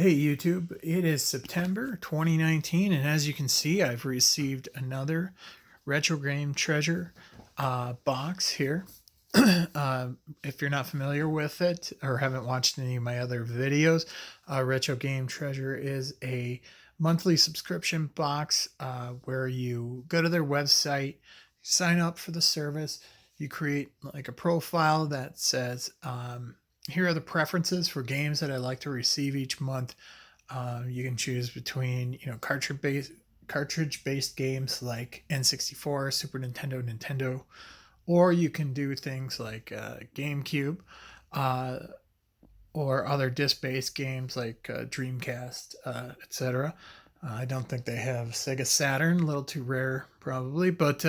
Hey YouTube, it is September 2019, and as you can see, I've received another Retro Game Treasure box here. If you're not familiar with it or haven't watched any of my other videos, Retro Game Treasure is a monthly subscription box where you go to their website, sign up for the service, you create like a profile that says, here are the preferences for games that I like to receive each month. You can choose between, cartridge-based games like N64, Super Nintendo, Nintendo, or you can do things like GameCube, uh, or other disc-based games like Dreamcast, etc. I don't think they have Sega Saturn, a little too rare probably, but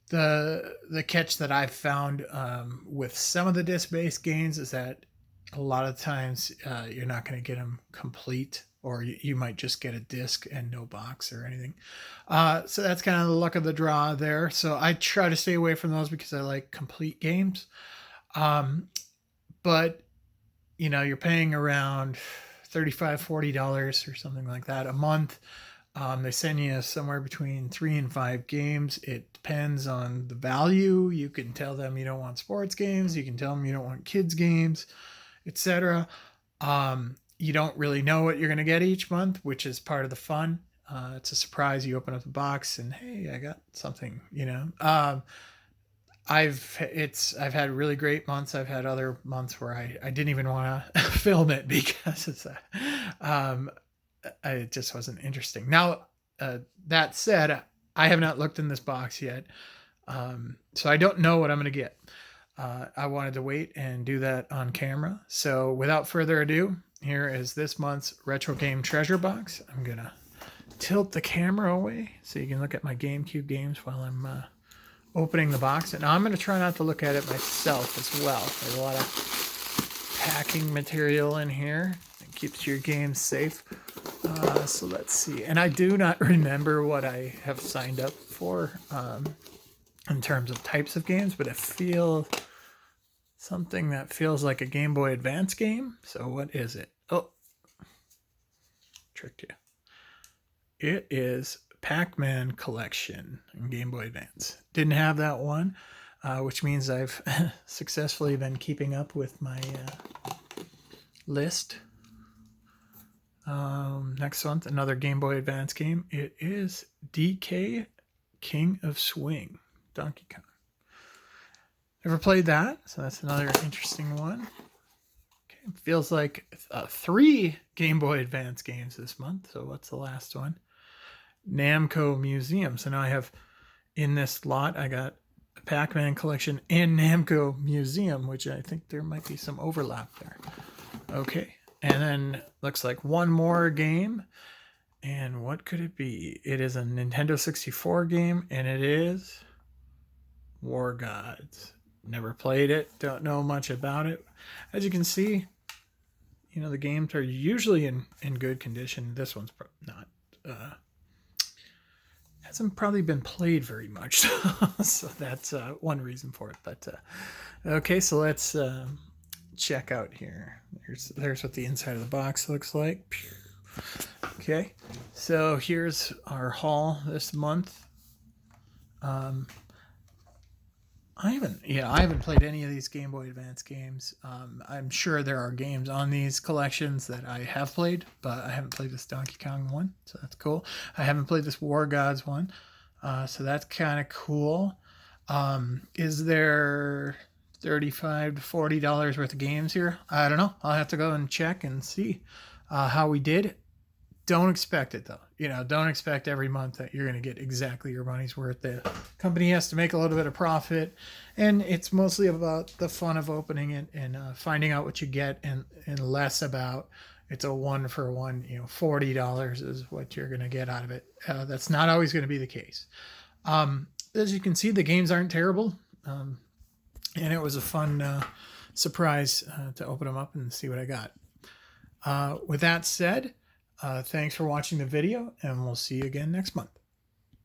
the catch that I've found with some of the disc-based games is that a lot of times you're not going to get them complete, or you might just get a disc and no box or anything. So that's kind of the luck of the draw there. So I try to stay away from those because I like complete games. But you're paying around $35-$40 or something like that a month. They send you somewhere between 3 and 5 games. It depends on the value. You can tell them you don't want sports games. You can tell them you don't want kids games, etc. You don't really know what you're going to get each month, which is part of the fun. It's a surprise. You open up the box and hey, I got something. I've had really great months. I've had other months where I didn't even want to film it because it just wasn't interesting. Now, that said, I have not looked in this box yet, so I don't know what I'm going to get. I wanted to wait and do that on camera. So without further ado, here is this month's Retro Game Treasure box. I'm going to tilt the camera away so you can look at my GameCube games while I'm opening the box. And I'm going to try not to look at it myself as well. There's a lot of packing material in here. It keeps your games safe. So let's see. And I do not remember what I have signed up for in terms of types of games, but I feel something that feels like a Game Boy Advance game. So what is it? Oh, tricked you. It is Pac-Man Collection in Game Boy Advance. Didn't have that one, which means I've successfully been keeping up with my list. Next month, another Game Boy Advance game. It is DK King of Swing, Donkey Kong. Never played that, so that's another interesting one. Okay, feels like 3 Game Boy Advance games this month. So what's the last one? Namco Museum. So now I have, in this lot, I got a Pac-Man Collection and Namco Museum, which I think there might be some overlap there. Okay. And then looks like one more game. And what could it be? It is a Nintendo 64 game, and it is War Gods. Never played it. Don't know much about it. As you can see, the games are usually in good condition. This one's not. Hasn't probably been played very much. So that's one reason for it. But okay, so let's check out here. There's what the inside of the box looks like. Okay, so here's our haul this month. I haven't played any of these Game Boy Advance games. I'm sure there are games on these collections that I have played, but I haven't played this Donkey Kong one, so that's cool. I haven't played this War Gods one, so that's kind of cool. Is there $35 to $40 worth of games here? I don't know. I'll have to go and check and see how we did. Don't expect it though. Don't expect every month that you're going to get exactly your money's worth. The company has to make a little bit of profit, and it's mostly about the fun of opening it and finding out what you get, and less about it's a 1-for-1. $40 is what you're going to get out of it. That's not always going to be the case. As you can see, the games aren't terrible, and it was a fun surprise to open them up and see what I got. With that said, thanks for watching the video, and we'll see you again next month.